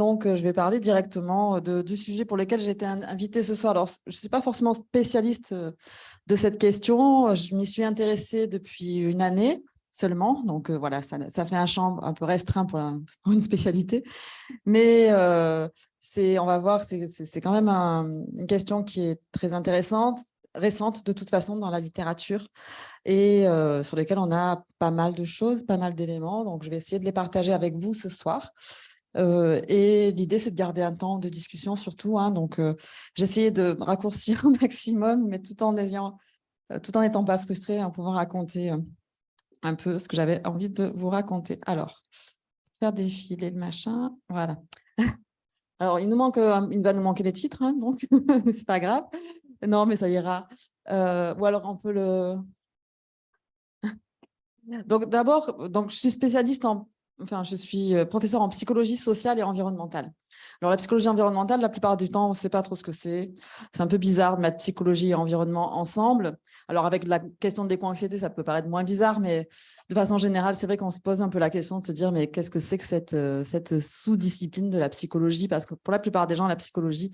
Donc, je vais parler directement du sujet pour lequel j'ai été invitée ce soir. Alors, je ne suis pas forcément spécialiste de cette question. Je m'y suis intéressée depuis une année seulement. Donc, voilà, ça fait un champ un peu restreint pour une spécialité. Mais on va voir, c'est quand même une question qui est très intéressante, récente de toute façon dans la littérature et sur lesquelles on a pas mal de choses, pas mal d'éléments. Donc, je vais essayer de les partager avec vous ce soir. Et l'idée, c'est de garder un temps de discussion surtout. Donc, j'ai essayé de raccourcir au maximum, mais tout en n'étant pas frustrée, en pouvant raconter un peu ce que j'avais envie de vous raconter. Alors, faire défiler le machin. Voilà. Alors, il va nous manquer les titres, donc c'est pas grave. Non, mais ça ira. Ou alors, on peut le... Donc, d'abord, je suis spécialiste je suis professeure en psychologie sociale et environnementale. Alors, la psychologie environnementale, la plupart du temps, on ne sait pas trop ce que c'est. C'est un peu bizarre de mettre psychologie et environnement ensemble. Alors, avec la question de l'éco-anxiété, ça peut paraître moins bizarre, mais de façon générale, c'est vrai qu'on se pose un peu la question de se dire, mais qu'est-ce que c'est que cette sous-discipline de la psychologie? Parce que pour la plupart des gens, la psychologie,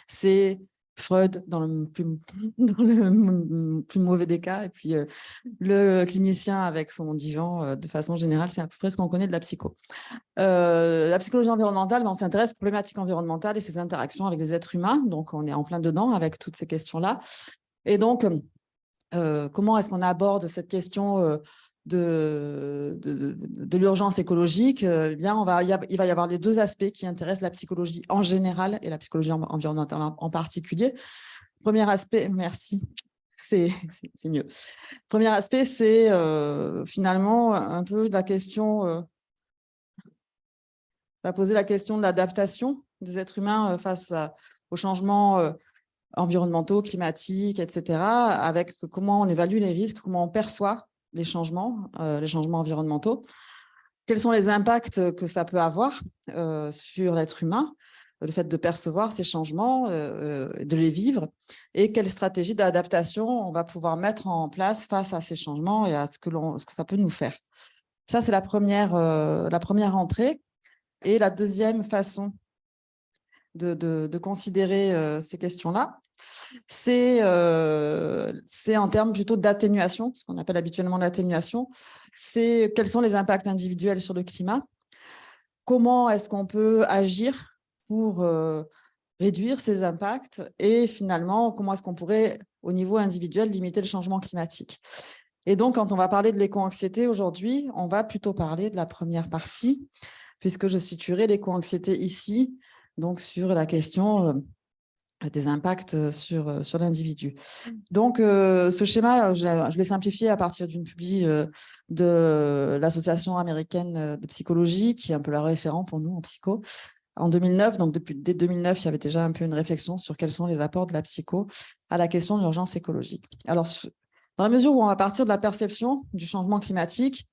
c'est Freud dans le plus mauvais des cas, et puis le clinicien avec son divan, de façon générale, c'est à peu près ce qu'on connaît de la psycho. La psychologie environnementale, on s'intéresse aux problématiques environnementales et ses interactions avec les êtres humains, donc on est en plein dedans avec toutes ces questions-là. Et donc, comment est-ce qu'on aborde cette question de l'urgence écologique? Eh bien, il va y avoir les deux aspects qui intéressent la psychologie en général et la psychologie environnementale en particulier. Premier aspect, merci, c'est mieux. Premier aspect, c'est finalement un peu la question, va poser la question de l'adaptation des êtres humains face aux changements environnementaux, climatiques, etc., avec comment on évalue les risques, comment on perçoit les changements environnementaux, quels sont les impacts que ça peut avoir sur l'être humain, le fait de percevoir ces changements, de les vivre, et quelles stratégies d'adaptation on va pouvoir mettre en place face à ces changements et à ce que ça peut nous faire. Ça, c'est la première entrée. Et la deuxième façon de considérer ces questions-là, c'est en termes plutôt d'atténuation, ce qu'on appelle habituellement l'atténuation. C'est quels sont les impacts individuels sur le climat, comment est-ce qu'on peut agir pour réduire ces impacts et finalement, comment est-ce qu'on pourrait, au niveau individuel, limiter le changement climatique. Et donc, quand on va parler de l'éco-anxiété aujourd'hui, on va plutôt parler de la première partie, puisque je situerai l'éco-anxiété ici, donc sur la question des impacts sur l'individu. Donc, ce schéma, je l'ai simplifié à partir d'une publi de l'Association américaine de psychologie, qui est un peu la référent pour nous en psycho, en 2009. Donc, dès 2009, il y avait déjà un peu une réflexion sur quels sont les apports de la psycho à la question de l'urgence écologique. Alors, dans la mesure où on va partir de la perception du changement climatique,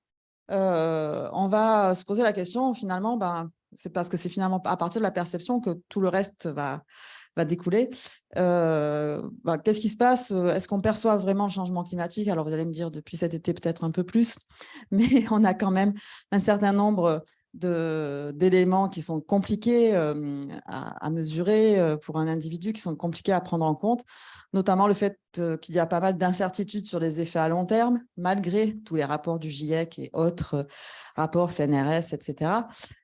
on va se poser la question, finalement, c'est parce que c'est finalement à partir de la perception que tout le reste va découler. Qu'est-ce qui se passe? Est-ce qu'on perçoit vraiment le changement climatique? Alors, vous allez me dire, depuis cet été, peut-être un peu plus, mais on a quand même un certain nombre d'éléments qui sont compliqués à mesurer pour un individu, qui sont compliqués à prendre en compte, notamment le fait qu'il y a pas mal d'incertitudes sur les effets à long terme, malgré tous les rapports du GIEC et autres rapports CNRS, etc.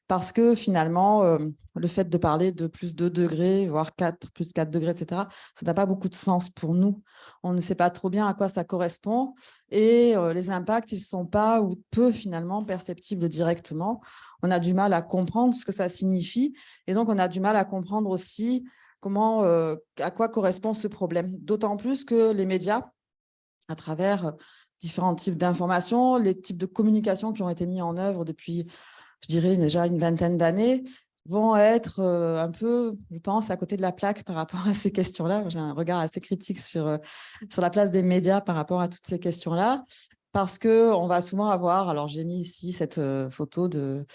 Parce que finalement, le fait de parler de plus 2 degrés, voire plus 4 degrés, etc., ça n'a pas beaucoup de sens pour nous. On ne sait pas trop bien à quoi ça correspond et les impacts, ils ne sont pas ou peu finalement perceptibles directement. On a du mal à comprendre ce que ça signifie et donc on a du mal à comprendre aussi à quoi correspond ce problème. D'autant plus que les médias, à travers différents types d'informations, les types de communication qui ont été mis en œuvre depuis, je dirais, déjà une vingtaine d'années, vont être un peu, je pense, à côté de la plaque par rapport à ces questions-là. J'ai un regard assez critique sur la place des médias par rapport à toutes ces questions-là, parce qu'on va souvent avoir, alors j'ai mis ici cette photo de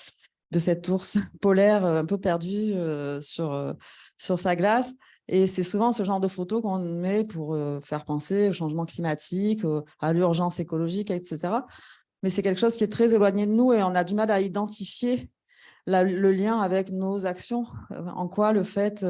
cet ours polaire un peu perdu sur sa glace. Et c'est souvent ce genre de photos qu'on met pour faire penser au changement climatique, à l'urgence écologique, etc. Mais c'est quelque chose qui est très éloigné de nous et on a du mal à identifier le lien avec nos actions. En quoi le fait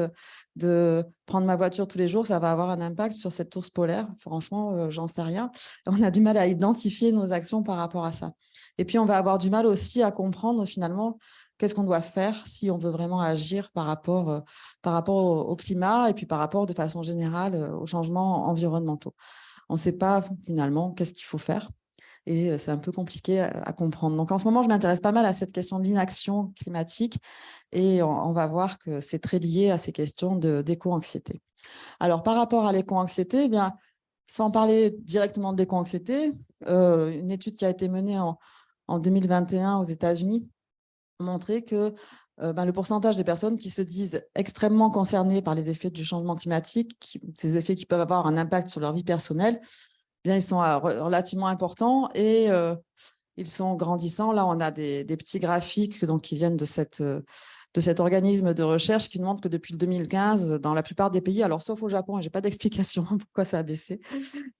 de prendre ma voiture tous les jours, ça va avoir un impact sur cette ours polaire? Franchement, j'en sais rien. On a du mal à identifier nos actions par rapport à ça. Et puis, on va avoir du mal aussi à comprendre finalement qu'est-ce qu'on doit faire si on veut vraiment agir par rapport au climat et puis par rapport de façon générale aux changements environnementaux. On ne sait pas finalement qu'est-ce qu'il faut faire. Et c'est un peu compliqué à comprendre. Donc, en ce moment, je m'intéresse pas mal à cette question de l'inaction climatique et on va voir que c'est très lié à ces questions d'éco-anxiété. Alors, par rapport à l'éco-anxiété, eh bien, sans parler directement de l'éco-anxiété, une étude qui a été menée en 2021 aux États-Unis a montré que le pourcentage des personnes qui se disent extrêmement concernées par les effets du changement climatique, ces effets qui peuvent avoir un impact sur leur vie personnelle, bien, ils sont relativement importants et ils sont grandissants. Là, on a des petits graphiques donc, qui viennent de cet organisme de recherche qui montrent que depuis le 2015, dans la plupart des pays, alors sauf au Japon, et je n'ai pas d'explication pourquoi ça a baissé,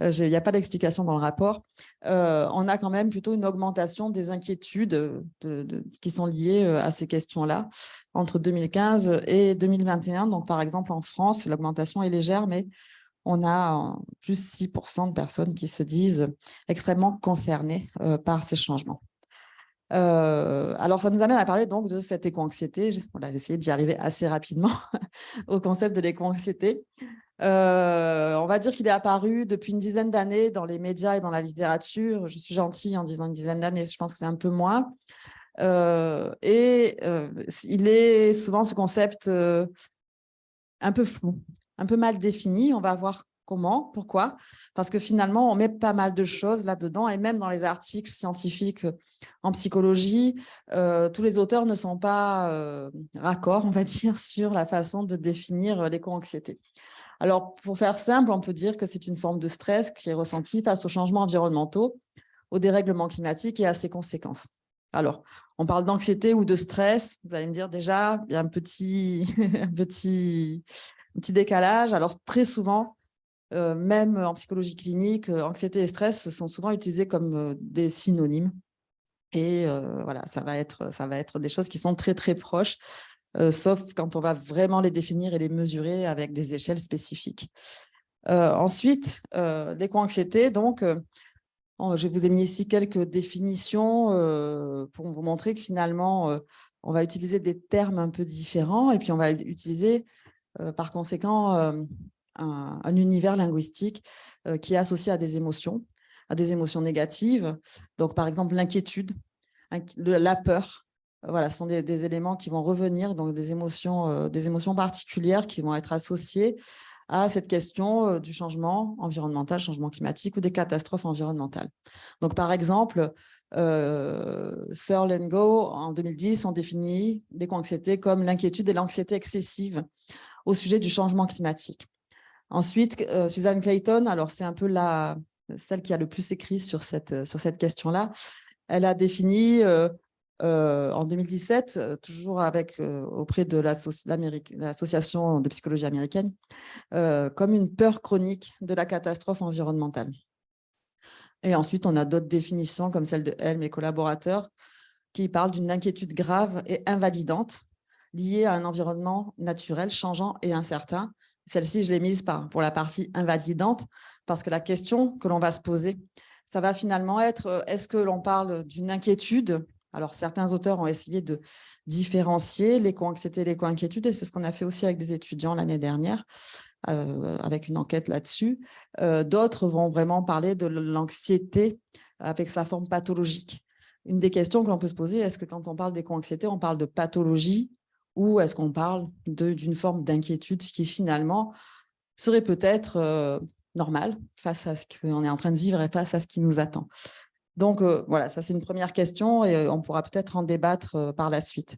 il n'y a pas d'explication dans le rapport, on a quand même plutôt une augmentation des inquiétudes qui sont liées à ces questions-là entre 2015 et 2021. Donc, par exemple, en France, l'augmentation est légère, mais on a plus 6% de personnes qui se disent extrêmement concernées par ces changements. Alors, ça nous amène à parler donc de cette éco-anxiété. On a essayé d'y arriver assez rapidement au concept de l'éco-anxiété. On va dire qu'il est apparu depuis une dizaine d'années dans les médias et dans la littérature. Je suis gentille en disant une dizaine d'années, je pense que c'est un peu moins. Il est souvent ce concept un peu flou, un peu mal défini. On va voir comment, pourquoi. Parce que finalement, on met pas mal de choses là-dedans. Et même dans les articles scientifiques en psychologie, tous les auteurs ne sont pas raccords, on va dire, sur la façon de définir l'éco-anxiété. Alors, pour faire simple, on peut dire que c'est une forme de stress qui est ressentie face aux changements environnementaux, au dérèglement climatique et à ses conséquences. Alors, on parle d'anxiété ou de stress. Vous allez me dire déjà, il y a un petit décalage. Alors, très souvent, même en psychologie clinique, anxiété et stress sont souvent utilisés comme des synonymes. Et voilà, ça va être des choses qui sont très, très proches, sauf quand on va vraiment les définir et les mesurer avec des échelles spécifiques. Ensuite, l'éco-anxiété, donc, je vous ai mis ici quelques définitions pour vous montrer que finalement, on va utiliser des termes un peu différents et puis on va utiliser par conséquent un univers linguistique qui est associé à des émotions négatives. Donc, par exemple, l'inquiétude, la peur. Voilà, ce sont des éléments qui vont revenir, donc des émotions particulières qui vont être associées à cette question du changement environnemental, changement climatique ou des catastrophes environnementales. Donc, par exemple, Searle and Go, en 2010, ont défini l'éco-anxiété comme l'inquiétude et l'anxiété excessive au sujet du changement climatique. Ensuite, Suzanne Clayton, alors c'est un peu celle qui a le plus écrit sur cette question-là, elle a défini en 2017, toujours auprès de l'Association de psychologie américaine, comme une peur chronique de la catastrophe environnementale. Et ensuite, on a d'autres définitions, comme celle de Helm et collaborateurs, qui parlent d'une inquiétude grave et invalidante liée à un environnement naturel changeant et incertain. Celle-ci, je l'ai mise pour la partie invalidante, parce que la question que l'on va se poser, ça va finalement être, est-ce que l'on parle d'une inquiétude? Alors, certains auteurs ont essayé de différencier l'éco-anxiété et l'éco-inquiétude, et c'est ce qu'on a fait aussi avec des étudiants l'année dernière, avec une enquête là-dessus. D'autres vont vraiment parler de l'anxiété avec sa forme pathologique. Une des questions que l'on peut se poser, est-ce que quand on parle d'éco-anxiété, on parle de pathologie ou est-ce qu'on parle d'une forme d'inquiétude qui finalement serait peut-être normale face à ce qu'on est en train de vivre et face à ce qui nous attend. Donc, voilà, ça c'est une première question et on pourra peut-être en débattre par la suite.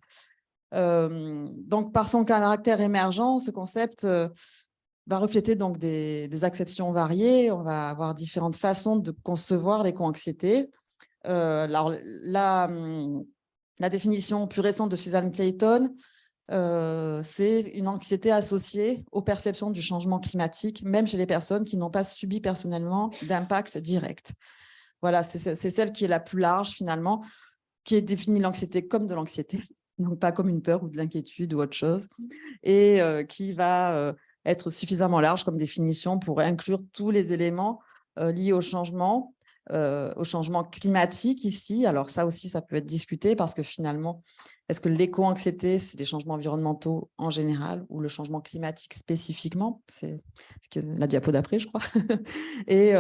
Donc, par son caractère émergent, ce concept va refléter donc des acceptions variées. On va avoir différentes façons de concevoir l'éco-anxiété. Alors, la définition plus récente de Suzanne Clayton, c'est une anxiété associée aux perceptions du changement climatique, même chez les personnes qui n'ont pas subi personnellement d'impact direct. Voilà, c'est celle qui est la plus large finalement, qui définit l'anxiété comme de l'anxiété. donc pas comme une peur ou de l'inquiétude ou autre chose, et qui va être suffisamment large comme définition pour inclure tous les éléments liés au changement climatique ici. Alors ça aussi, ça peut être discuté parce que finalement, est-ce que l'éco-anxiété, c'est les changements environnementaux en général ou le changement climatique spécifiquement? C'est la diapo d'après, je crois. Et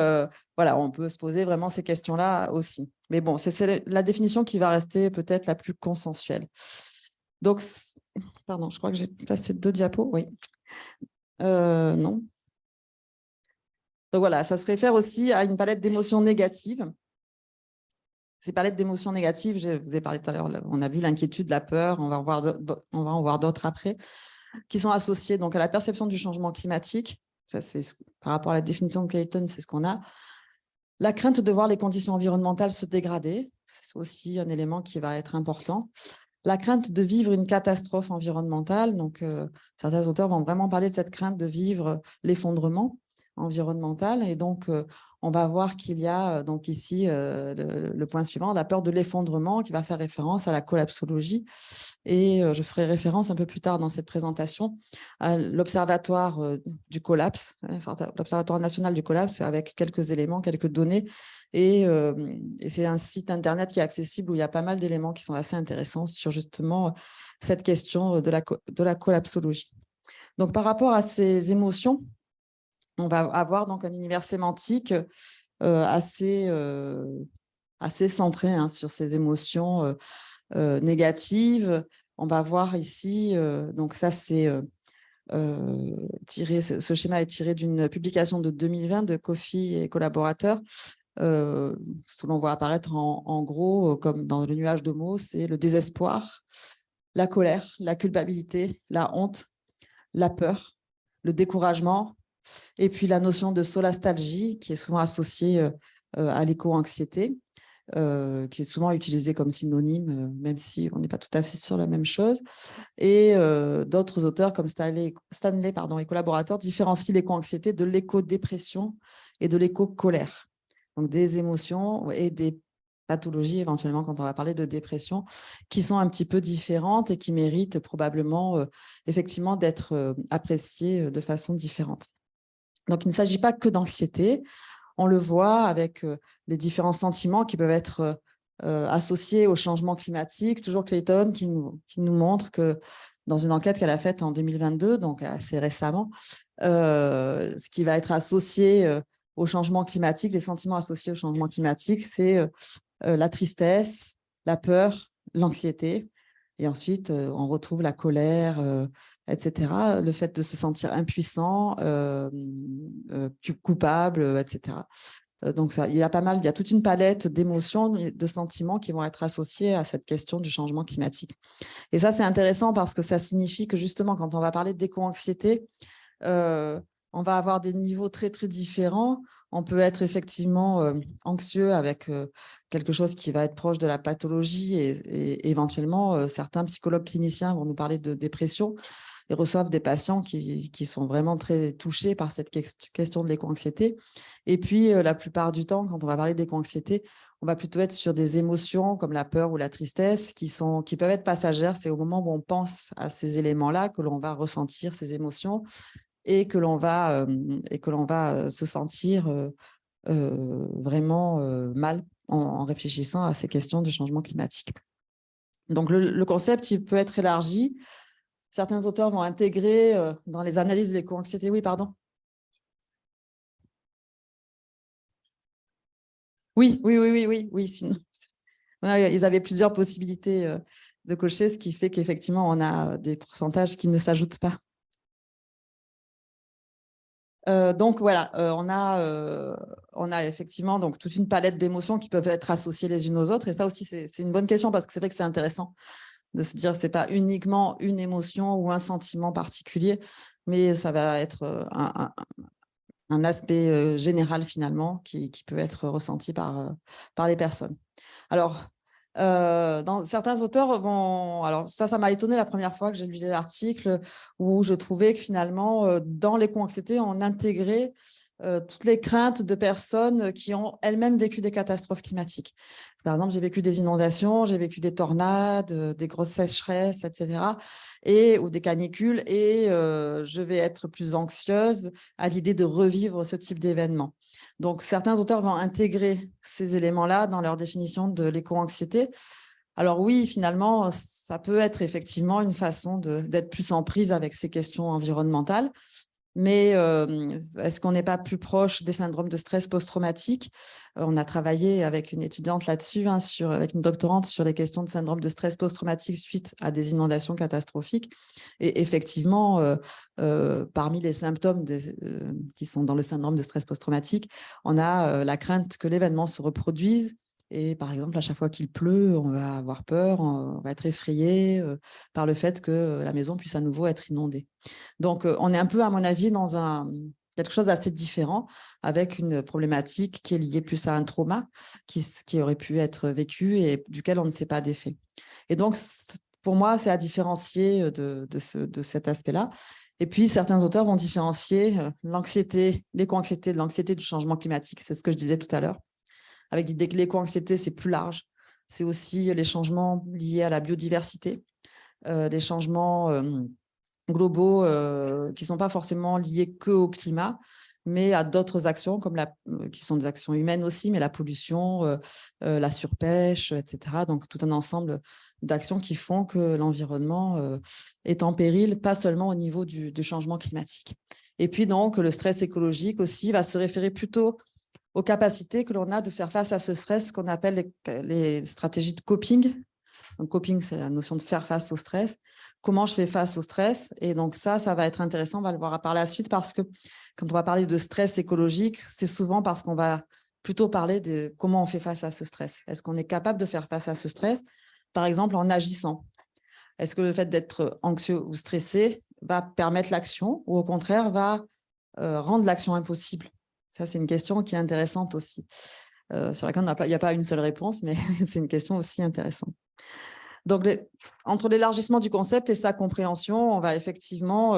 voilà, on peut se poser vraiment ces questions-là aussi. Mais bon, c'est la définition qui va rester peut-être la plus consensuelle. Donc, pardon, je crois que j'ai passé 2 diapos, oui. Non. Donc voilà, ça se réfère aussi à une palette d'émotions négatives. Ces palettes d'émotions négatives, je vous ai parlé tout à l'heure, on a vu l'inquiétude, la peur, on va en voir d'autres après, qui sont associées donc à la perception du changement climatique. Ça, c'est par rapport à la définition de Clayton, c'est ce qu'on a. La crainte de voir les conditions environnementales se dégrader, c'est aussi un élément qui va être important. La crainte de vivre une catastrophe environnementale, donc certains auteurs vont vraiment parler de cette crainte de vivre l'effondrement environnemental, et donc on va voir qu'il y a donc ici le point suivant, la peur de l'effondrement, qui va faire référence à la collapsologie, et je ferai référence un peu plus tard dans cette présentation à l'observatoire du collapse, l'observatoire national du collapse, avec quelques éléments, quelques données. Et c'est un site internet qui est accessible où il y a pas mal d'éléments qui sont assez intéressants sur justement cette question de la collapsologie. Donc, par rapport à ces émotions, on va avoir donc un univers sémantique assez centré sur ces émotions négatives. On va voir ici, donc ça c'est ce schéma est tiré d'une publication de 2020 de Kofi et collaborateurs. Ce que l'on voit apparaître en gros, comme dans le nuage de mots, c'est le désespoir, la colère, la culpabilité, la honte, la peur, le découragement, et puis la notion de solastalgie, qui est souvent associée à l'éco-anxiété, qui est souvent utilisée comme synonyme, même si on n'est pas tout à fait sur la même chose. Et d'autres auteurs comme Stanley et collaborateurs différencient l'éco-anxiété de l'éco-dépression et de l'éco-colère. Donc des émotions et des pathologies éventuellement quand on va parler de dépression qui sont un petit peu différentes et qui méritent probablement effectivement d'être appréciées de façon différente. Donc il ne s'agit pas que d'anxiété. On le voit avec les différents sentiments qui peuvent être associés au changement climatique. Toujours Clayton qui nous montre que dans une enquête qu'elle a faite en 2022, donc assez récemment, ce qui va être associé au changement climatique, les sentiments associés au changement climatique, c'est la tristesse, la peur, l'anxiété. Et ensuite, on retrouve la colère, etc. Le fait de se sentir impuissant, coupable, etc. Donc, ça, il y a toute une palette d'émotions, de sentiments qui vont être associés à cette question du changement climatique. Et ça, c'est intéressant parce que ça signifie que justement, quand on va parler d'éco-anxiété, on va avoir des niveaux très, très différents. On peut être effectivement anxieux avec quelque chose qui va être proche de la pathologie et éventuellement, certains psychologues cliniciens vont nous parler de dépression. Ils reçoivent des patients qui sont vraiment très touchés par cette question de l'éco-anxiété. Et puis, la plupart du temps, quand on va parler d'éco-anxiété, on va plutôt être sur des émotions comme la peur ou la tristesse qui peuvent être passagères. C'est au moment où on pense à ces éléments-là que l'on va ressentir ces émotions et que l'on va se sentir vraiment mal en réfléchissant à ces questions de changement climatique. Donc, le concept, il peut être élargi. Certains auteurs vont intégrer dans les analyses de l'éco-anxiété. Oui, pardon. Oui. Sinon, ils avaient plusieurs possibilités de cocher, ce qui fait qu'effectivement, on a des pourcentages qui ne s'ajoutent pas. Donc voilà, on a effectivement donc toute une palette d'émotions qui peuvent être associées les unes aux autres. Et ça aussi, c'est une bonne question parce que c'est vrai que c'est intéressant de se dire que ce n'est pas uniquement une émotion ou un sentiment particulier, mais ça va être un aspect général finalement qui peut être ressenti par les personnes. Alors, certains auteurs vont... Alors ça m'a étonné la première fois que j'ai lu des articles où je trouvais que finalement, dans l'éco-anxiété, on intégrait toutes les craintes de personnes qui ont elles-mêmes vécu des catastrophes climatiques. Par exemple, j'ai vécu des inondations, j'ai vécu des tornades, des grosses sécheresses, etc., ou des canicules, et je vais être plus anxieuse à l'idée de revivre ce type d'événement. Donc, certains auteurs vont intégrer ces éléments-là dans leur définition de l'éco-anxiété. Alors oui, finalement, ça peut être effectivement une façon d'être plus en prise avec ces questions environnementales. Mais est-ce qu'on n'est pas plus proche des syndromes de stress post-traumatique? On a travaillé avec une étudiante là-dessus, hein, avec une doctorante sur les questions de syndrome de stress post-traumatique suite à des inondations catastrophiques. Et effectivement, parmi les symptômes qui sont dans le syndrome de stress post-traumatique, on a la crainte que l'événement se reproduise. Et par exemple, à chaque fois qu'il pleut, on va avoir peur, on va être effrayé par le fait que la maison puisse à nouveau être inondée. Donc, on est un peu, à mon avis, dans quelque chose d'assez différent, avec une problématique qui est liée plus à un trauma qui aurait pu être vécu et duquel on ne sait pas d'effet. Et donc, pour moi, c'est à différencier de cet aspect-là. Et puis, certains auteurs vont différencier l'anxiété, l'éco-anxiété de l'anxiété du changement climatique. C'est ce que je disais tout à l'heure, avec l'idée que l'éco-anxiété, c'est plus large. C'est aussi les changements liés à la biodiversité, les changements globaux qui ne sont pas forcément liés qu'au climat, mais à d'autres actions qui sont des actions humaines aussi, mais la pollution, la surpêche, etc. Donc, tout un ensemble d'actions qui font que l'environnement est en péril, pas seulement au niveau du changement climatique. Et puis, donc, le stress écologique aussi va se référer plutôt aux capacités que l'on a de faire face à ce stress qu'on appelle les stratégies de coping. Donc, coping, c'est la notion de faire face au stress. Comment je fais face au stress? Et donc, ça va être intéressant. On va le voir par la suite parce que quand on va parler de stress écologique, c'est souvent parce qu'on va plutôt parler de comment on fait face à ce stress. Est-ce qu'on est capable de faire face à ce stress, par exemple, en agissant? Est-ce que le fait d'être anxieux ou stressé va permettre l'action ou au contraire va rendre l'action impossible? Ça, c'est une question qui est intéressante aussi, sur laquelle il n'y a pas une seule réponse, mais c'est une question aussi intéressante. Donc, entre l'élargissement du concept et sa compréhension, on va effectivement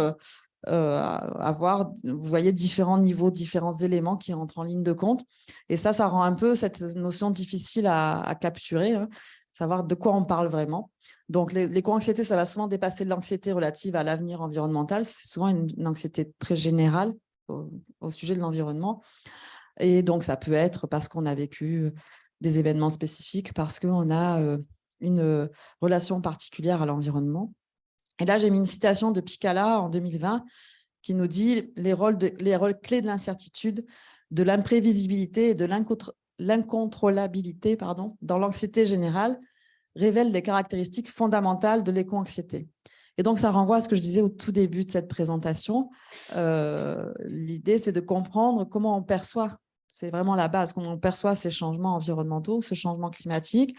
avoir, vous voyez, différents niveaux, différents éléments qui entrent en ligne de compte. Et ça rend un peu cette notion difficile à capturer, hein, savoir de quoi on parle vraiment. Donc, l'éco-anxiété, ça va souvent dépasser l'anxiété relative à l'avenir environnemental. C'est souvent une anxiété très générale au sujet de l'environnement. Et donc, ça peut être parce qu'on a vécu des événements spécifiques, parce qu'on a une relation particulière à l'environnement. Et là, j'ai mis une citation de Picala en 2020 qui nous dit les rôles clés de l'incertitude, de l'imprévisibilité et de l'incontrôlabilité dans l'anxiété générale révèlent les caractéristiques fondamentales de l'éco-anxiété. Et donc, ça renvoie à ce que je disais au tout début de cette présentation. L'idée, c'est de comprendre comment on perçoit, c'est vraiment la base, comment on perçoit ces changements environnementaux, ce changement climatique,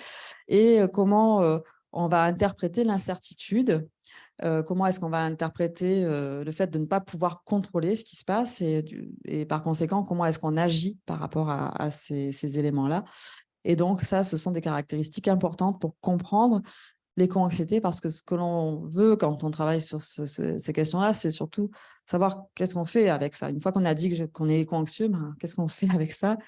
et comment on va interpréter l'incertitude, comment est-ce qu'on va interpréter le fait de ne pas pouvoir contrôler ce qui se passe, et par conséquent, comment est-ce qu'on agit par rapport à ces éléments-là. Et donc, ça, ce sont des caractéristiques importantes pour comprendre l'éco-anxiété, parce que ce que l'on veut quand on travaille sur ces questions-là, c'est surtout savoir qu'est-ce qu'on fait avec ça. Une fois qu'on a dit qu'on est éco-anxieux, ben, qu'est-ce qu'on fait avec ça?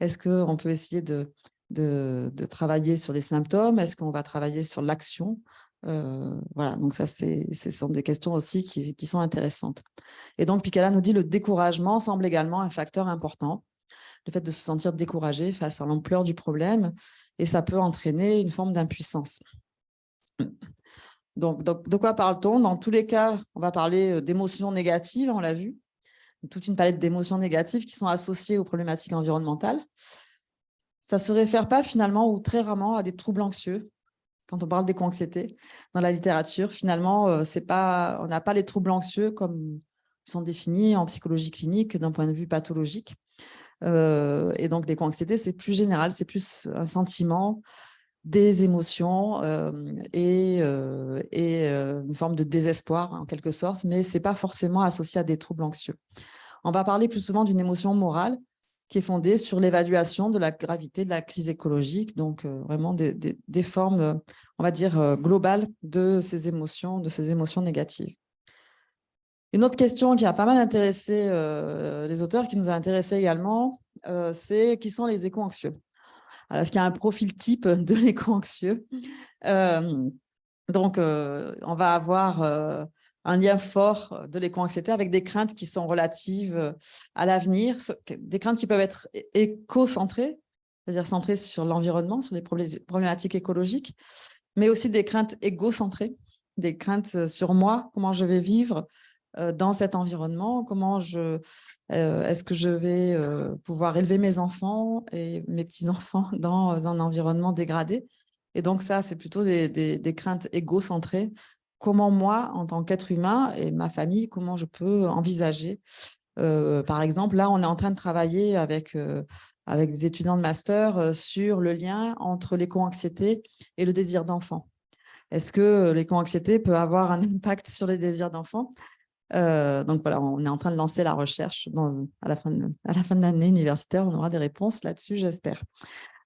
Est-ce qu'on peut essayer de travailler sur les symptômes? Est-ce qu'on va travailler sur l'action? Voilà, donc ça, ce sont des questions aussi qui sont intéressantes. Et donc, Picala nous dit le découragement semble également un facteur important. Le fait de se sentir découragé face à l'ampleur du problème, et ça peut entraîner une forme d'impuissance. Donc, de quoi parle-t-on? Dans tous les cas, on va parler d'émotions négatives, on l'a vu, toute une palette d'émotions négatives qui sont associées aux problématiques environnementales. Ça ne se réfère pas finalement ou très rarement à des troubles anxieux. Quand on parle d'éco-anxiété dans la littérature, finalement, on n'a pas les troubles anxieux comme ils sont définis en psychologie clinique d'un point de vue pathologique. Et donc, l'éco-anxiété, c'est plus général, c'est plus un sentiment, des émotions et une forme de désespoir en quelque sorte, mais ce n'est pas forcément associé à des troubles anxieux. On va parler plus souvent d'une émotion morale qui est fondée sur l'évaluation de la gravité de la crise écologique, donc vraiment des formes, on va dire, globales de ces émotions négatives. Une autre question qui a pas mal intéressé les auteurs, qui nous a intéressé également, c'est qui sont les éco-anxieux. Alors, est-ce qu'il y a un profil type de l'éco-anxieux? Donc, on va avoir un lien fort de l'éco-anxiété avec des craintes qui sont relatives à l'avenir, des craintes qui peuvent être éco-centrées, c'est-à-dire centrées sur l'environnement, sur les problématiques écologiques, mais aussi des craintes égocentrées, des craintes sur moi, comment je vais vivre dans cet environnement, est-ce que je vais pouvoir élever mes enfants et mes petits-enfants dans un environnement dégradé. Et donc ça, c'est plutôt des craintes égocentrées. Comment moi, en tant qu'être humain et ma famille, comment je peux envisager. Par exemple, là, on est en train de travailler avec des étudiants de master sur le lien entre l'éco-anxiété et le désir d'enfant. Est-ce que l'éco-anxiété peut avoir un impact sur les désirs d'enfant? Donc voilà, on est en train de lancer la recherche à la fin de l'année universitaire. On aura des réponses là-dessus, j'espère.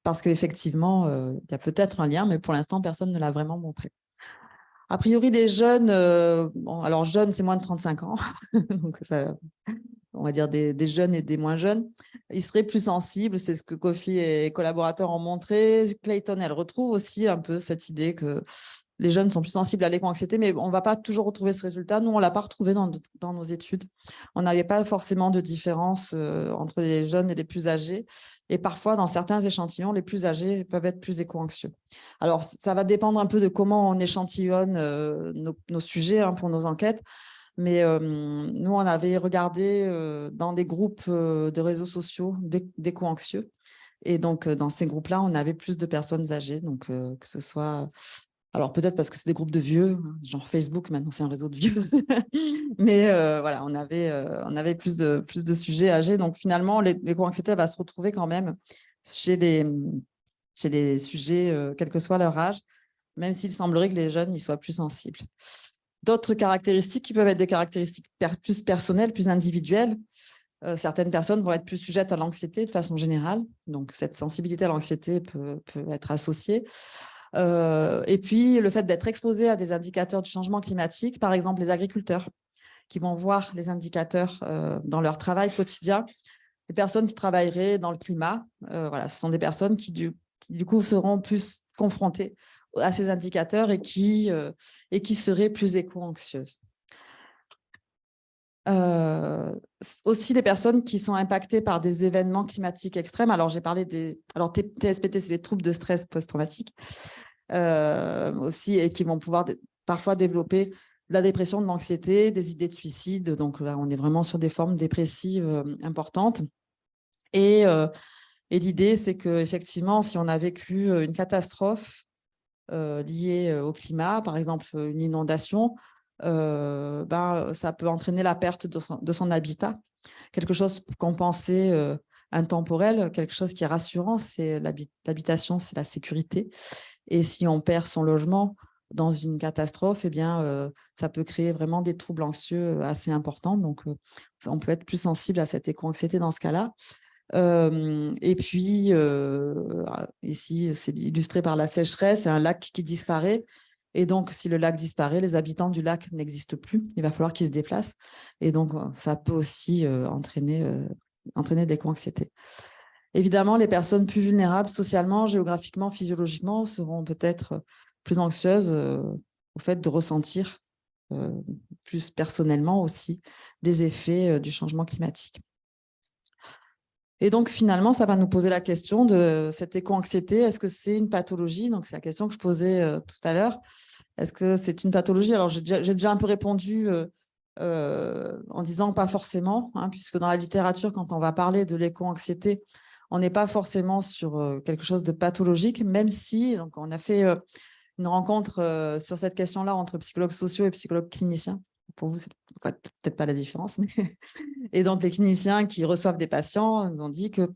Parce qu'effectivement, il y a peut-être un lien, mais pour l'instant, personne ne l'a vraiment montré. A priori, les jeunes, bon, alors jeunes, c'est moins de 35 ans, donc ça, on va dire des jeunes et des moins jeunes, ils seraient plus sensibles. C'est ce que Kofi et les collaborateurs ont montré. Clayton, elle retrouve aussi un peu cette idée que les jeunes sont plus sensibles à l'éco-anxiété, mais on ne va pas toujours retrouver ce résultat. Nous, on ne l'a pas retrouvé dans nos études. On n'avait pas forcément de différence entre les jeunes et les plus âgés. Et parfois, dans certains échantillons, les plus âgés peuvent être plus éco-anxieux. Alors, ça va dépendre un peu de comment on échantillonne nos sujets pour nos enquêtes. Mais nous, on avait regardé dans des groupes de réseaux sociaux d'éco-anxieux. Et donc, dans ces groupes-là, on avait plus de personnes âgées. Donc, que ce soit... Alors, peut-être parce que c'est des groupes de vieux, genre Facebook, maintenant, c'est un réseau de vieux. Mais voilà, on avait plus de sujets âgés. Donc, finalement, l'éco-anxiété va se retrouver quand même chez les sujets, quel que soit leur âge, même s'il semblerait que les jeunes y soient plus sensibles. D'autres caractéristiques qui peuvent être des caractéristiques plus personnelles, plus individuelles. Certaines personnes vont être plus sujettes à l'anxiété de façon générale. Donc, cette sensibilité à l'anxiété peut être associée. Et puis, le fait d'être exposé à des indicateurs du changement climatique, par exemple les agriculteurs, qui vont voir les indicateurs dans leur travail quotidien. Les personnes qui travailleraient dans le climat, voilà, ce sont des personnes qui, du coup, seront plus confrontées à ces indicateurs et qui seraient plus éco-anxieuses. Aussi les personnes qui sont impactées par des événements climatiques extrêmes. Alors, j'ai parlé Alors, TSPT, c'est les troubles de stress post-traumatique aussi, et qui vont pouvoir parfois développer de la dépression, de l'anxiété, des idées de suicide. Donc là, on est vraiment sur des formes dépressives importantes. Et l'idée, c'est qu'effectivement, si on a vécu une catastrophe liée au climat, par exemple une inondation, ça peut entraîner la perte de son habitat. Quelque chose qu'on pensait intemporel, quelque chose qui est rassurant, c'est l'habitation, c'est la sécurité. Et si on perd son logement dans une catastrophe, eh bien, ça peut créer vraiment des troubles anxieux assez importants. Donc, on peut être plus sensible à cette éco-anxiété dans ce cas-là. Et puis, ici, c'est illustré par la sécheresse, c'est un lac qui disparaît. Et donc, si le lac disparaît, les habitants du lac n'existent plus. Il va falloir qu'ils se déplacent. Et donc, ça peut aussi entraîner de l'éco-anxiété. Évidemment, les personnes plus vulnérables socialement, géographiquement, physiologiquement seront peut-être plus anxieuses au fait de ressentir plus personnellement aussi des effets du changement climatique. Et donc, finalement, ça va nous poser la question de cette éco-anxiété. Est-ce que c'est une pathologie? Donc, c'est la question que je posais tout à l'heure. Est-ce que c'est une pathologie? Alors, j'ai déjà un peu répondu en disant pas forcément, puisque dans la littérature, quand on va parler de l'éco-anxiété, on n'est pas forcément sur quelque chose de pathologique, même si donc, on a fait une rencontre sur cette question-là entre psychologues sociaux et psychologues cliniciens. Pour vous, c'est peut-être pas la différence. Mais... Et donc, les cliniciens qui reçoivent des patients nous ont dit que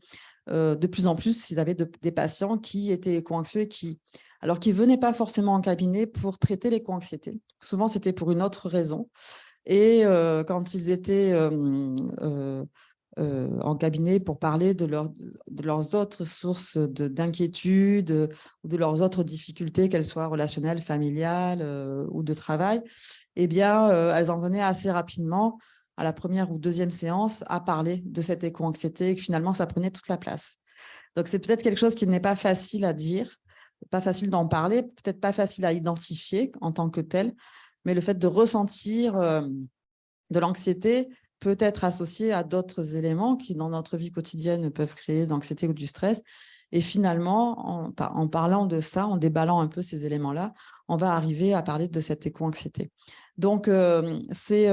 de plus en plus, ils avaient des patients qui étaient éco-anxieux et qui ne venaient pas forcément en cabinet pour traiter l'éco-anxiété. Souvent, c'était pour une autre raison. Et quand ils étaient en cabinet pour parler de leurs autres sources d'inquiétude ou de leurs autres difficultés, qu'elles soient relationnelles, familiales ou de travail, eh bien, elles en venaient assez rapidement, à la première ou deuxième séance, à parler de cette éco-anxiété et que finalement, ça prenait toute la place. Donc, c'est peut-être quelque chose qui n'est pas facile à dire, pas facile d'en parler, peut-être pas facile à identifier en tant que tel, mais le fait de ressentir de l'anxiété peut être associé à d'autres éléments qui, dans notre vie quotidienne, peuvent créer de l'anxiété ou du stress. Et finalement, en parlant de ça, en déballant un peu ces éléments-là, on va arriver à parler de cette éco-anxiété. Donc, c'est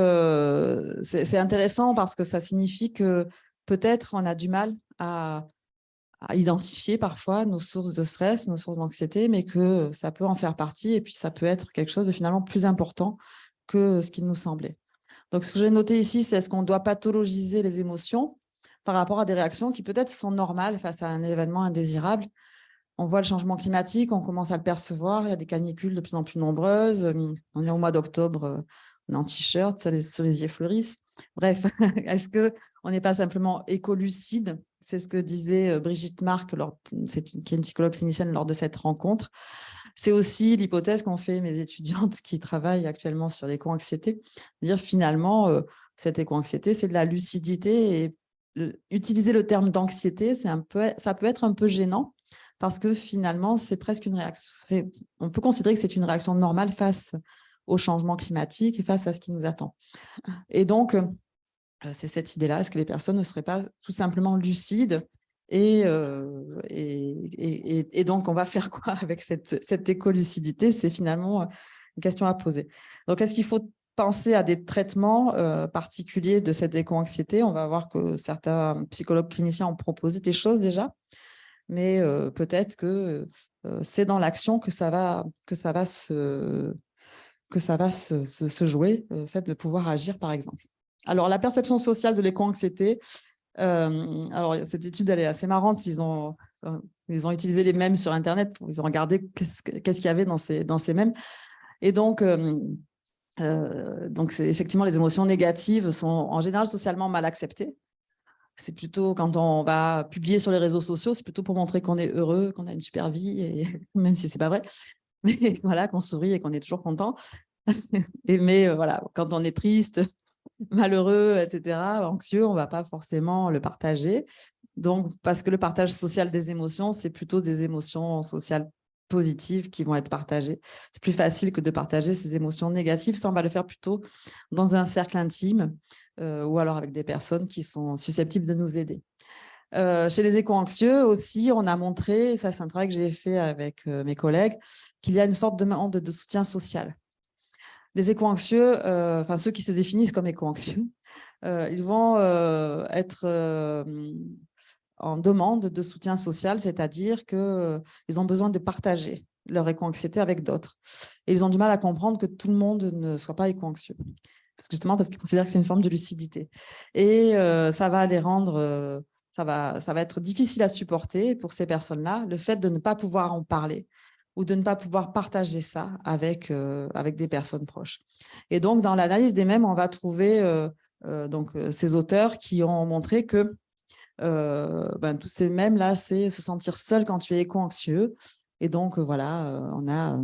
intéressant parce que ça signifie que peut-être on a du mal à identifier parfois nos sources de stress, nos sources d'anxiété, mais que ça peut en faire partie et puis ça peut être quelque chose de finalement plus important que ce qu'il nous semblait. Donc, ce que j'ai noté ici, c'est est-ce qu'on doit pathologiser les émotions par rapport à des réactions qui peut-être sont normales face à un événement indésirable. On voit le changement climatique, on commence à le percevoir, il y a des canicules de plus en plus nombreuses. On est au mois d'octobre, on est en t-shirt, les cerisiers fleurissent. Bref, est-ce qu'on n'est pas simplement écolucide? C'est ce que disait Brigitte Marc, qui est une psychologue clinicienne, lors de cette rencontre. C'est aussi l'hypothèse qu'ont fait mes étudiantes qui travaillent actuellement sur l'éco-anxiété, dire finalement, cette éco-anxiété, c'est de la lucidité et utiliser le terme d'anxiété, ça peut être un peu gênant parce que finalement, c'est presque une réaction. On peut considérer que c'est une réaction normale face au changement climatique et face à ce qui nous attend. Et donc, c'est cette idée-là, est-ce que les personnes ne seraient pas tout simplement lucides et donc, on va faire quoi avec cette écolucidité? C'est finalement une question à poser. Donc, est-ce qu'il faut penser à des traitements particuliers de cette éco-anxiété? On va voir que certains psychologues cliniciens ont proposé des choses déjà, mais peut-être que c'est dans l'action que ça va se jouer, le fait de pouvoir agir, par exemple. Alors, la perception sociale de l'éco-anxiété, alors cette étude, elle est assez marrante. Ils ont utilisé les mèmes sur Internet, ils ont regardé qu'est-ce qu'il y avait dans ces mèmes. Et donc c'est effectivement, les émotions négatives sont en général socialement mal acceptées. C'est plutôt quand on va publier sur les réseaux sociaux, c'est plutôt pour montrer qu'on est heureux, qu'on a une super vie, et même si c'est pas vrai, mais voilà, qu'on sourit et qu'on est toujours content. Mais voilà, quand on est triste, malheureux, etc., anxieux, on ne va pas forcément le partager. Donc, parce que le partage social des émotions, c'est plutôt des émotions sociales positives qui vont être partagées. C'est plus facile que de partager ces émotions négatives. Ça, on va le faire plutôt dans un cercle intime ou alors avec des personnes qui sont susceptibles de nous aider. Chez les éco-anxieux aussi, on a montré, ça c'est un travail que j'ai fait avec mes collègues, qu'il y a une forte demande de soutien social. Les éco-anxieux, enfin ceux qui se définissent comme éco-anxieux, ils vont être en demande de soutien social, c'est-à-dire qu'ils ont besoin de partager leur éco-anxiété avec d'autres. Et ils ont du mal à comprendre que tout le monde ne soit pas éco-anxieux. Justement parce qu'ils considèrent que c'est une forme de lucidité. Et ça va les rendre, ça va être difficile à supporter pour ces personnes-là, le fait de ne pas pouvoir en parler ou de ne pas pouvoir partager ça avec des personnes proches. Et donc, dans l'analyse des mèmes, on va trouver ces auteurs qui ont montré que tous ces mèmes-là, c'est se sentir seul quand tu es éco-anxieux. Et donc, on a,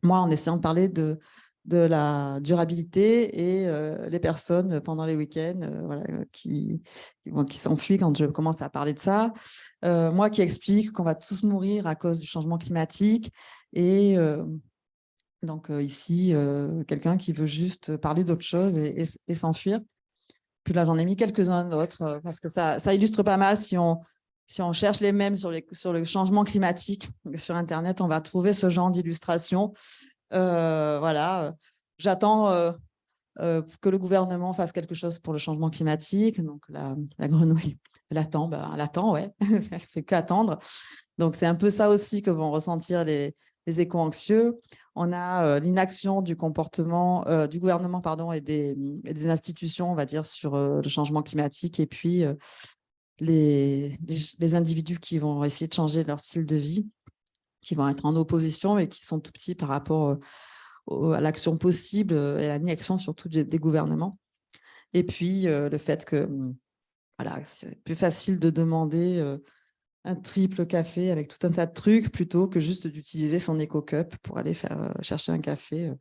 moi, en essayant de parler de la durabilité et les personnes pendant les week-ends qui s'enfuient quand je commence à parler de ça. Moi qui explique qu'on va tous mourir à cause du changement climatique et ici, quelqu'un qui veut juste parler d'autre chose et s'enfuir. Puis là, j'en ai mis quelques-uns d'autres parce que ça illustre pas mal. Si on cherche les mêmes sur le changement climatique sur Internet, on va trouver ce genre d'illustration. J'attends que le gouvernement fasse quelque chose pour le changement climatique. Donc, la grenouille, elle attend, ouais, elle fait qu'attendre. Donc, c'est un peu ça aussi que vont ressentir les éco-anxieux. On a l'inaction du comportement du gouvernement et des institutions, on va dire, sur le changement climatique. Et puis, les individus qui vont essayer de changer leur style de vie, qui vont être en opposition et qui sont tout petits par rapport à l'action possible et à l'inaction surtout des gouvernements. Et puis, le fait que c'est plus facile de demander un triple café avec tout un tas de trucs plutôt que juste d'utiliser son éco-cup pour aller chercher un café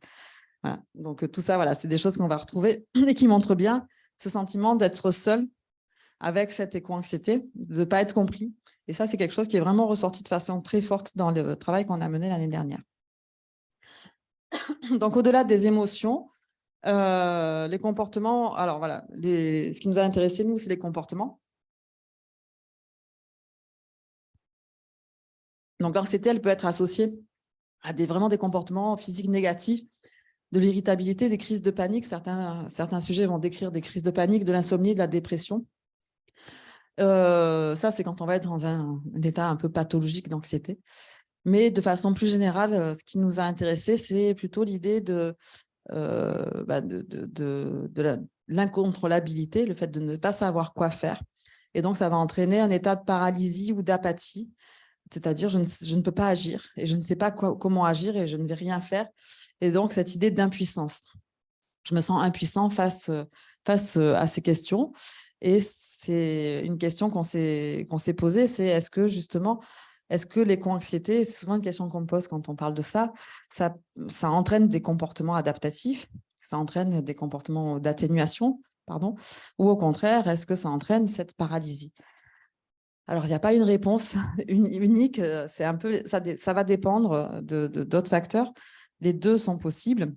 Voilà. Donc, tout ça, voilà, c'est des choses qu'on va retrouver et qui montrent bien ce sentiment d'être seul avec cette éco-anxiété, de ne pas être compris. Et ça, c'est quelque chose qui est vraiment ressorti de façon très forte dans le travail qu'on a mené l'année dernière. Donc, au-delà des émotions, les comportements, alors voilà, ce qui nous a intéressé, nous, c'est les comportements. Donc, l'anxiété, elle peut être associée à vraiment des comportements physiques négatifs, de l'irritabilité, des crises de panique. Certains sujets vont décrire des crises de panique, de l'insomnie, de la dépression. Ça, c'est quand on va être dans un état un peu pathologique d'anxiété. Mais de façon plus générale, ce qui nous a intéressé, c'est plutôt l'idée de l'incontrôlabilité, le fait de ne pas savoir quoi faire. Et donc, ça va entraîner un état de paralysie ou d'apathie, c'est-à-dire je ne peux pas agir et je ne sais pas comment agir et je ne vais rien faire. Et donc, cette idée d'impuissance. Je me sens impuissant face à ces questions. Et c'est une question qu'on s'est posée, c'est est-ce que l'éco-anxiété, c'est souvent une question qu'on me pose quand on parle de ça, ça entraîne des comportements adaptatifs, ça entraîne des comportements d'atténuation, pardon, ou au contraire, est-ce que ça entraîne cette paralysie? Alors, il n'y a pas une réponse unique, c'est un peu, ça va dépendre d'autres facteurs. Les deux sont possibles.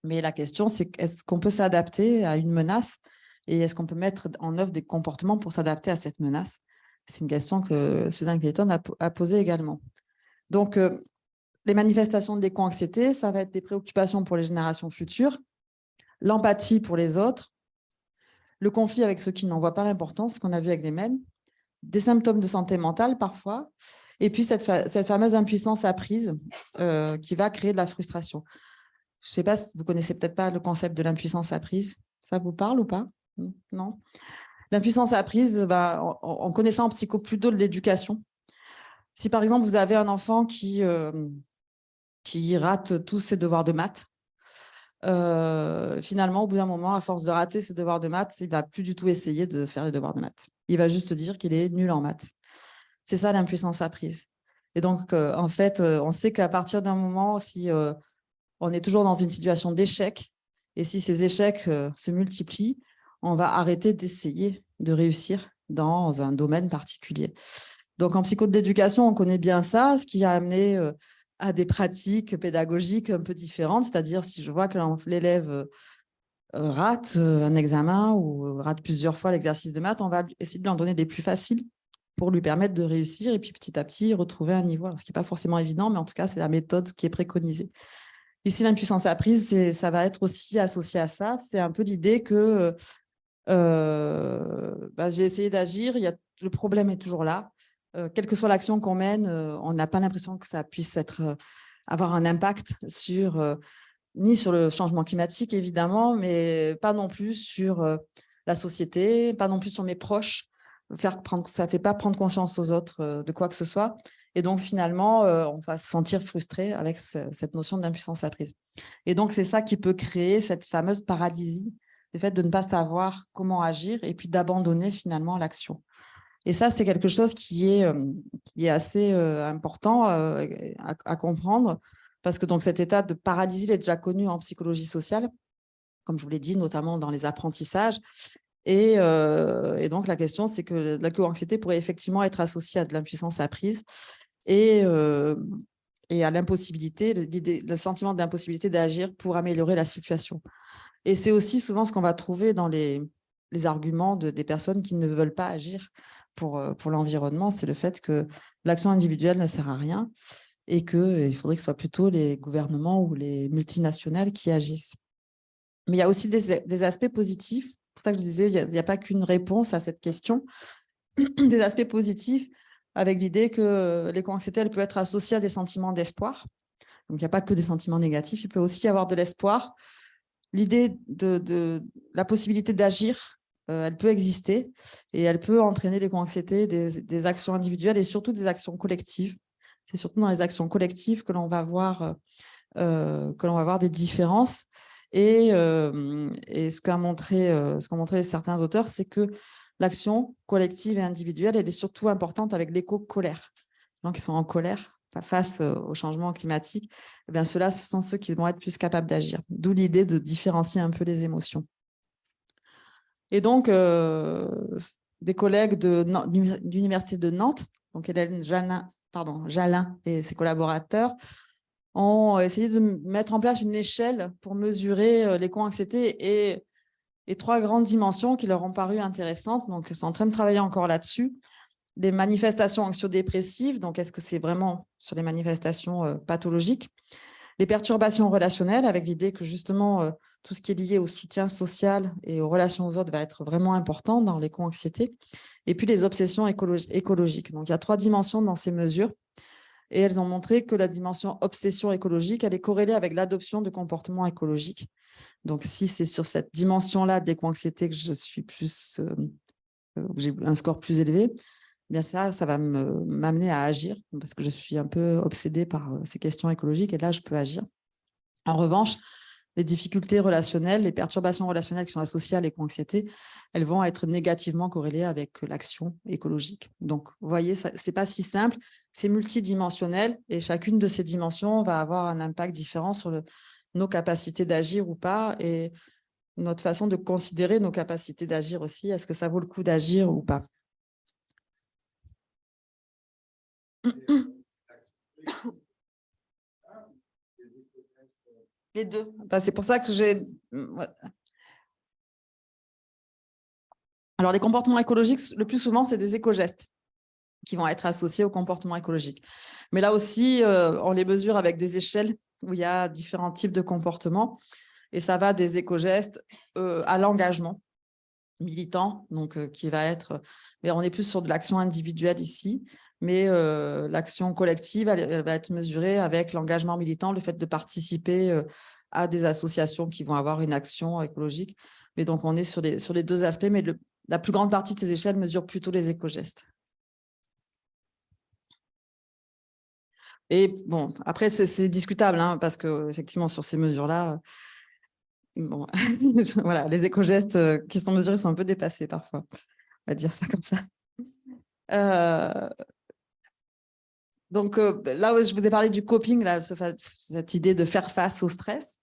Mais la question, c'est est-ce qu'on peut s'adapter à une menace et est-ce qu'on peut mettre en œuvre des comportements pour s'adapter à cette menace? C'est une question que Susan Clayton a posée également. Donc, les manifestations de l'éco-anxiété, ça va être des préoccupations pour les générations futures, l'empathie pour les autres, le conflit avec ceux qui n'en voient pas l'importance, ce qu'on a vu avec les mêmes, des symptômes de santé mentale parfois, et puis cette fameuse impuissance apprise qui va créer de la frustration. Je ne sais pas, vous connaissez peut-être pas le concept de l'impuissance apprise. Ça vous parle ou pas? Non. L'impuissance apprise, on connaît ça en psycho plutôt de l'éducation. Si par exemple vous avez un enfant qui rate tous ses devoirs de maths, finalement au bout d'un moment, à force de rater ses devoirs de maths, il va plus du tout essayer de faire les devoirs de maths. Il va juste dire qu'il est nul en maths. C'est ça l'impuissance apprise. Et donc en fait, on sait qu'à partir d'un moment, si on est toujours dans une situation d'échec. Et si ces échecs se multiplient, on va arrêter d'essayer de réussir dans un domaine particulier. Donc, en psycho de l'éducation, on connaît bien ça, ce qui a amené à des pratiques pédagogiques un peu différentes. C'est-à-dire, si je vois que l'élève rate un examen ou rate plusieurs fois l'exercice de maths, on va essayer de lui en donner des plus faciles pour lui permettre de réussir et puis petit à petit retrouver un niveau. Alors, ce qui n'est pas forcément évident, mais en tout cas, c'est la méthode qui est préconisée. Ici, l'impuissance apprise, ça va être aussi associé à ça. C'est un peu l'idée que j'ai essayé d'agir, le problème est toujours là. Quelle que soit l'action qu'on mène, on n'a pas l'impression que ça puisse avoir un impact ni sur le changement climatique, évidemment, mais pas non plus sur la société, pas non plus sur mes proches. Ça ne fait pas prendre conscience aux autres de quoi que ce soit. Et donc, finalement, on va se sentir frustré avec cette notion d'impuissance apprise. Et donc, c'est ça qui peut créer cette fameuse paralysie, le fait de ne pas savoir comment agir et puis d'abandonner finalement l'action. Et ça, c'est quelque chose qui est assez important à comprendre, parce que donc, cet état de paralysie est déjà connu en psychologie sociale, comme je vous l'ai dit, notamment dans les apprentissages. Et donc, la question, c'est que l'éco-anxiété pourrait effectivement être associée à de l'impuissance apprise et à l'impossibilité, le sentiment d'impossibilité d'agir pour améliorer la situation. Et c'est aussi souvent ce qu'on va trouver dans les arguments des personnes qui ne veulent pas agir pour l'environnement, c'est le fait que l'action individuelle ne sert à rien et qu'il faudrait que ce soit plutôt les gouvernements ou les multinationales qui agissent. Mais il y a aussi des aspects positifs. C'est pour ça que je disais, il n'y a pas qu'une réponse à cette question. Des aspects positifs avec l'idée que l'éco-anxiété, elle peut être associée à des sentiments d'espoir. Donc, il n'y a pas que des sentiments négatifs, il peut aussi y avoir de l'espoir. L'idée de la possibilité d'agir, elle peut exister et elle peut entraîner l'éco-anxiété, des actions individuelles et surtout des actions collectives. C'est surtout dans les actions collectives que l'on va voir des différences. Et ce qu'ont montré certains auteurs, c'est que l'action collective et individuelle, elle est surtout importante avec l'éco-colère. Les gens qui sont en colère, face au changement climatique, eh bien, ceux-là, ce sont ceux qui vont être plus capables d'agir. D'où l'idée de différencier un peu les émotions. Et donc, des collègues de l'Université de Nantes, donc Hélène Jalin et ses collaborateurs, ont essayé de mettre en place une échelle pour mesurer l'éco-anxiété et 3 grandes dimensions qui leur ont paru intéressantes. Donc, ils sont en train de travailler encore là-dessus. Les manifestations anxio-dépressives, donc est-ce que c'est vraiment sur les manifestations pathologiques? Les perturbations relationnelles, avec l'idée que justement, tout ce qui est lié au soutien social et aux relations aux autres va être vraiment important dans l'éco-anxiété. Et puis les obsessions écologiques. Donc, il y a 3 dimensions dans ces mesures. Et elles ont montré que la dimension obsession écologique, elle est corrélée avec l'adoption de comportements écologiques. Donc, si c'est sur cette dimension-là d'éco-anxiété que je suis plus, j'ai un score plus élevé, eh bien ça va m'amener à agir parce que je suis un peu obsédée par ces questions écologiques et là, je peux agir. En revanche, les difficultés relationnelles, les perturbations relationnelles qui sont associées à l'éco-anxiété, elles vont être négativement corrélées avec l'action écologique. Donc, vous voyez, ce n'est pas si simple, c'est multidimensionnel et chacune de ces dimensions va avoir un impact différent sur nos capacités d'agir ou pas et notre façon de considérer nos capacités d'agir aussi. Est-ce que ça vaut le coup d'agir ou pas? Les deux. Enfin, c'est pour ça que j'ai... Alors, les comportements écologiques, le plus souvent, c'est des éco-gestes qui vont être associés au comportement écologique. Mais là aussi, on les mesure avec des échelles où il y a différents types de comportements. Et ça va des éco-gestes à l'engagement militant, donc qui va être... Mais on est plus sur de l'action individuelle ici, mais l'action collective, elle va être mesurée avec l'engagement militant, le fait de participer à des associations qui vont avoir une action écologique. Mais donc, on est sur les 2 aspects, mais la plus grande partie de ces échelles mesure plutôt les éco-gestes. Et bon, après, c'est discutable, hein, parce qu'effectivement, sur ces mesures-là, bon, voilà, les éco-gestes qui sont mesurés sont un peu dépassés parfois. On va dire ça comme ça. Donc, là, je vous ai parlé du coping, là, cette idée de faire face au stress.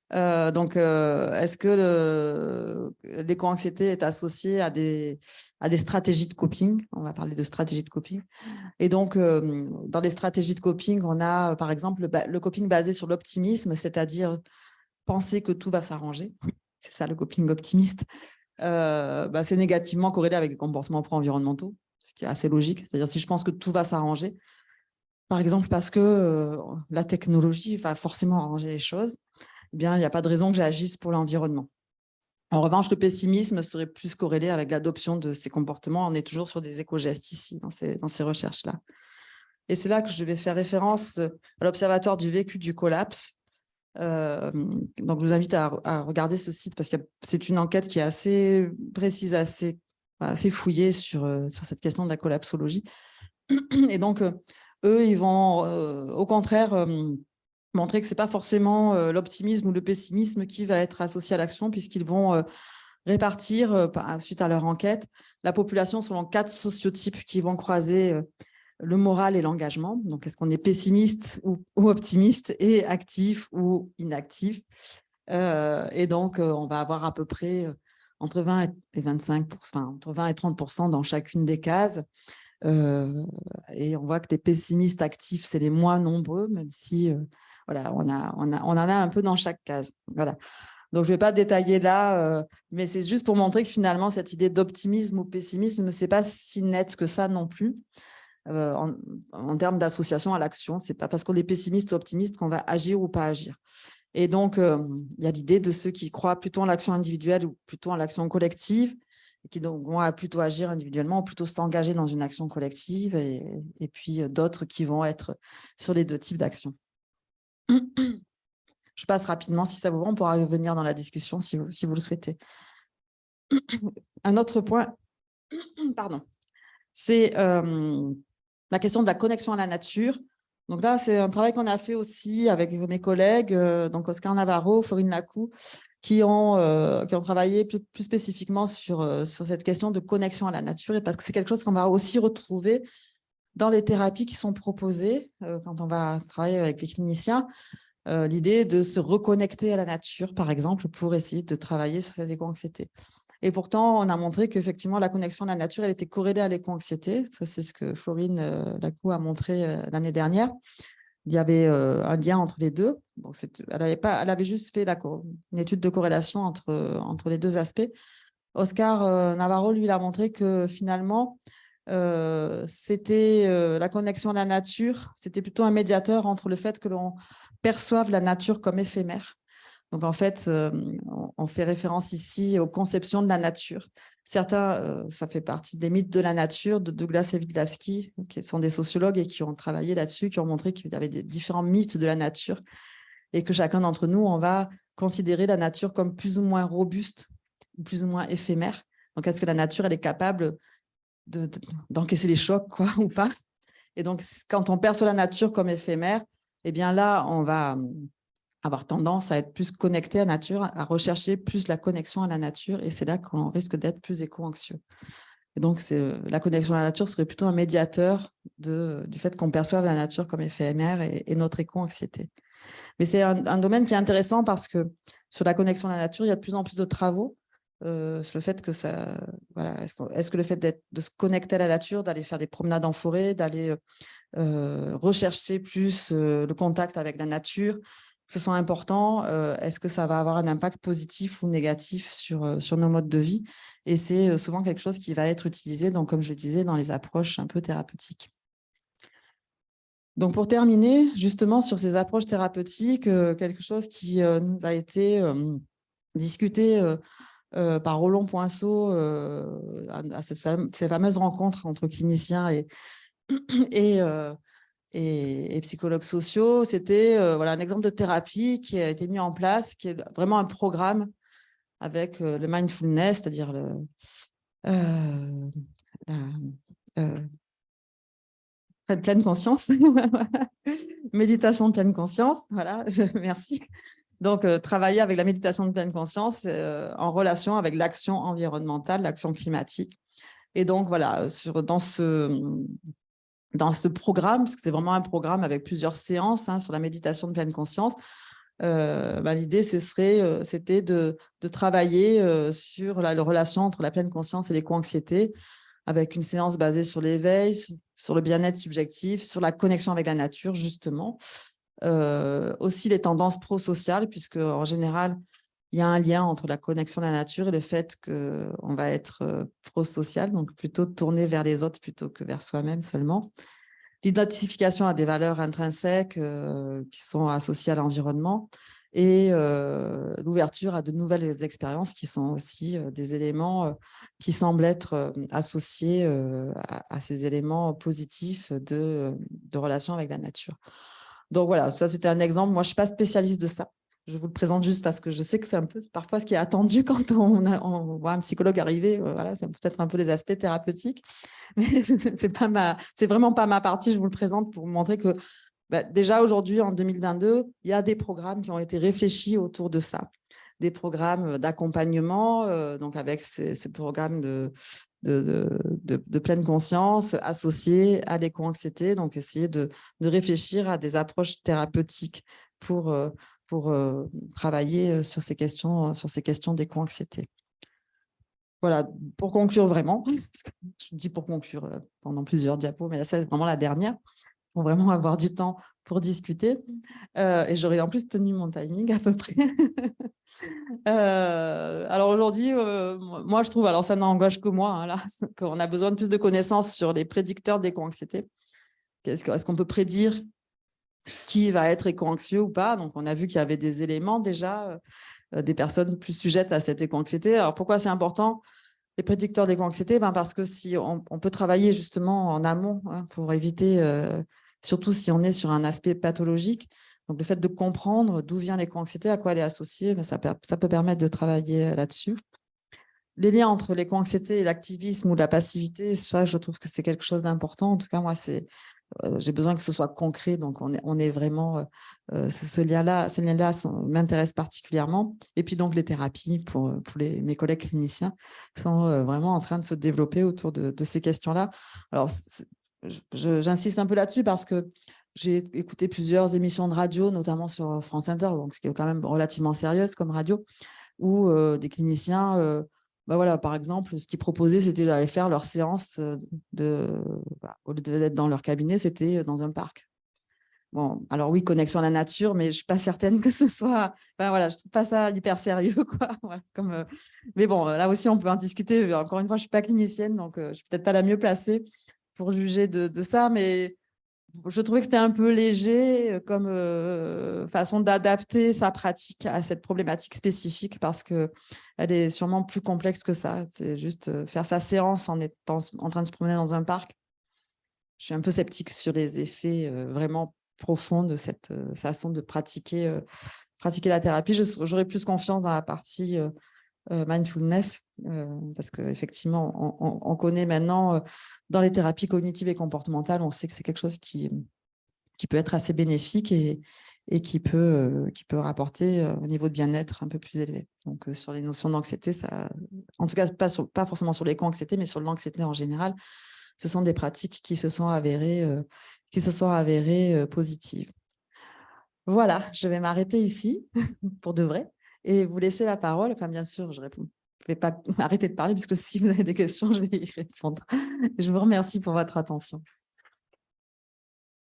Est-ce que l'éco-anxiété est associée à des stratégies de coping? On va parler de stratégies de coping. Et donc, dans les stratégies de coping, on a, par exemple, le coping basé sur l'optimisme, c'est-à-dire penser que tout va s'arranger. C'est ça, le coping optimiste. C'est négativement corrélé avec les comportements pro-environnementaux, ce qui est assez logique. C'est-à-dire, si je pense que tout va s'arranger, par exemple parce que la technologie va forcément arranger les choses, eh bien, il n'y a pas de raison que j'agisse pour l'environnement. En revanche, le pessimisme serait plus corrélé avec l'adoption de ces comportements. On est toujours sur des éco-gestes ici, dans ces recherches-là. Et c'est là que je vais faire référence à l'Observatoire du vécu du collapse. Donc, je vous invite à regarder ce site parce que c'est une enquête qui est assez précise, assez fouillée sur cette question de la collapsologie. Et donc, eux, ils vont au contraire montrer que ce n'est pas forcément l'optimisme ou le pessimisme qui va être associé à l'action, puisqu'ils vont répartir, suite à leur enquête, la population selon 4 sociotypes qui vont croiser le moral et l'engagement. Donc, est-ce qu'on est pessimiste ou optimiste et actif ou inactif? Et donc, on va avoir à peu près entre 20 et 25%, entre 20 et 30% dans chacune des cases. Et on voit que les pessimistes actifs, c'est les moins nombreux, même si voilà, on en a un peu dans chaque case. Voilà. Donc, je ne vais pas détailler là, mais c'est juste pour montrer que finalement, cette idée d'optimisme ou pessimisme, ce n'est pas si net que ça non plus. En termes d'association à l'action, ce n'est pas parce qu'on est pessimiste ou optimiste qu'on va agir ou pas agir. Et donc, il y a l'idée de ceux qui croient plutôt en l'action individuelle ou plutôt en l'action collective, et qui donc vont plutôt agir individuellement, ou plutôt s'engager dans une action collective, et puis d'autres qui vont être sur les 2 types d'actions. Je passe rapidement, si ça vous va, on pourra revenir dans la discussion si vous le souhaitez. Un autre point, pardon, c'est la question de la connexion à la nature. Donc là, c'est un travail qu'on a fait aussi avec mes collègues, donc Oscar Navarro, Florine Lacou, qui ont travaillé plus spécifiquement sur cette question de connexion à la nature, et parce que c'est quelque chose qu'on va aussi retrouver dans les thérapies qui sont proposées, quand on va travailler avec les cliniciens, l'idée de se reconnecter à la nature, par exemple, pour essayer de travailler sur cette éco-anxiété. Et pourtant, on a montré qu'effectivement, la connexion à la nature, elle était corrélée à l'éco-anxiété. Ça, c'est ce que Florine Lacou a montré l'année dernière. Il y avait un lien entre les deux. Bon, elle avait juste fait une étude de corrélation entre les deux aspects. Oscar Navarro, lui, il a montré que finalement, c'était la connexion à la nature, c'était plutôt un médiateur entre le fait que l'on perçoive la nature comme éphémère. Donc, en fait, on fait référence ici aux conceptions de la nature. Certains, ça fait partie des mythes de la nature de Douglas et Witkowski, qui sont des sociologues et qui ont travaillé là-dessus, qui ont montré qu'il y avait des différents mythes de la nature et que chacun d'entre nous, on va considérer la nature comme plus ou moins robuste, plus ou moins éphémère. Donc, est-ce que la nature, elle est capable d'encaisser les chocs, quoi, ou pas? Et donc, quand on perçoit la nature comme éphémère, eh bien là, on va avoir tendance à être plus connecté à la nature, à rechercher plus la connexion à la nature, et c'est là qu'on risque d'être plus éco-anxieux. Et donc, la connexion à la nature serait plutôt un médiateur du fait qu'on perçoive la nature comme éphémère et notre éco-anxiété. Mais c'est un domaine qui est intéressant parce que sur la connexion à la nature, il y a de plus en plus de travaux sur le fait que ça, voilà, est-ce que le fait de se connecter à la nature, d'aller faire des promenades en forêt, d'aller rechercher plus le contact avec la nature, que ce soit important, est-ce que ça va avoir un impact positif ou négatif sur nos modes de vie? Et c'est souvent quelque chose qui va être utilisé, donc, comme je le disais, dans les approches un peu thérapeutiques. Donc, pour terminer, justement, sur ces approches thérapeutiques, quelque chose qui nous a été discuté par Roland Poinceau à ces fameuses rencontres entre cliniciens et psychologues sociaux. C'était voilà, un exemple de thérapie qui a été mis en place, qui est vraiment un programme avec le mindfulness, c'est-à-dire pleine conscience, méditation de pleine conscience, voilà, merci. Donc, travailler avec la méditation de pleine conscience en relation avec l'action environnementale, l'action climatique. Et donc, voilà, dans ce programme, parce que c'est vraiment un programme avec plusieurs séances sur la méditation de pleine conscience, l'idée, c'était de travailler sur la relation entre la pleine conscience et l'éco-anxiété, avec une séance basée sur l'éveil, sur le bien-être subjectif, sur la connexion avec la nature, justement. Aussi les tendances prosociales, puisque en général, il y a un lien entre la connexion à la nature et le fait qu'on va être prosocial, donc plutôt tourné vers les autres plutôt que vers soi-même seulement. L'identification à des valeurs intrinsèques qui sont associées à l'environnement et l'ouverture à de nouvelles expériences qui sont aussi des éléments qui semblent être associés à ces éléments positifs de relation avec la nature. Donc voilà, ça c'était un exemple. Moi, je ne suis pas spécialiste de ça. Je vous le présente juste parce que je sais que c'est un peu parfois ce qui est attendu quand on voit un psychologue arriver. Voilà, c'est peut-être un peu les aspects thérapeutiques. Mais c'est vraiment pas ma partie. Je vous le présente pour vous montrer que déjà aujourd'hui, en 2022, il y a des programmes qui ont été réfléchis autour de ça. Des programmes d'accompagnement, donc avec ces programmes de pleine conscience associés à l'éco-anxiété, donc essayer de réfléchir à des approches thérapeutiques pour travailler sur ces questions d'éco-anxiété. Voilà, pour conclure vraiment, parce que je dis pour conclure pendant plusieurs diapos, mais là, c'est vraiment la dernière, pour vraiment avoir du temps pour discuter. Et j'aurais en plus tenu mon timing à peu près. Alors aujourd'hui, moi je trouve, alors ça n'engage que moi, là, qu'on a besoin de plus de connaissances sur les prédicteurs d'éco-anxiété. Est-ce qu'on peut prédire qui va être éco-anxieux ou pas? Donc on a vu qu'il y avait des éléments déjà, des personnes plus sujettes à cette éco-anxiété. Alors pourquoi c'est important? Les prédicteurs d'éco-anxiété, parce que si on peut travailler justement en amont pour éviter, surtout si on est sur un aspect pathologique, donc le fait de comprendre d'où vient l'éco-anxiété, à quoi elle est associée, ça peut permettre de travailler là-dessus. Les liens entre l'éco-anxiété et l'activisme ou la passivité, ça, je trouve que c'est quelque chose d'important. En tout cas, moi, j'ai besoin que ce soit concret, donc on est vraiment ces liens-là m'intéressent particulièrement. Et puis donc les thérapies pour mes collègues cliniciens sont vraiment en train de se développer autour de ces questions-là. Alors J'insiste un peu là-dessus parce que j'ai écouté plusieurs émissions de radio, notamment sur France Inter, donc ce qui est quand même relativement sérieuse comme radio, où des cliniciens, voilà, par exemple, ce qu'ils proposaient, c'était d'aller faire leur séance au lieu d'être dans leur cabinet, c'était dans un parc. Bon, alors oui, connexion à la nature, mais je ne suis pas certaine que ce soit. Enfin, voilà, je ne trouve pas ça hyper sérieux, quoi. Voilà, mais bon, là aussi, on peut en discuter. Encore une fois, je ne suis pas clinicienne, donc je ne suis peut-être pas la mieux placée pour juger de ça, mais je trouvais que c'était un peu léger comme façon d'adapter sa pratique à cette problématique spécifique parce qu'elle est sûrement plus complexe que ça. C'est juste faire sa séance en étant en train de se promener dans un parc. Je suis un peu sceptique sur les effets vraiment profonds de cette façon de pratiquer la thérapie. J'aurais plus confiance dans la partie mindfulness parce qu'effectivement, on connaît maintenant dans les thérapies cognitives et comportementales, on sait que c'est quelque chose qui peut être assez bénéfique et qui peut rapporter un niveau de bien-être un peu plus élevé. Donc, sur les notions d'anxiété, en tout cas, pas forcément sur l'éco-anxiété, mais sur l'anxiété en général, ce sont des pratiques qui se sont avérées positives. Voilà, je vais m'arrêter ici pour de vrai et vous laisser la parole. Enfin, bien sûr, je ne vais pas arrêter de parler puisque si vous avez des questions, je vais y répondre. Je vous remercie pour votre attention.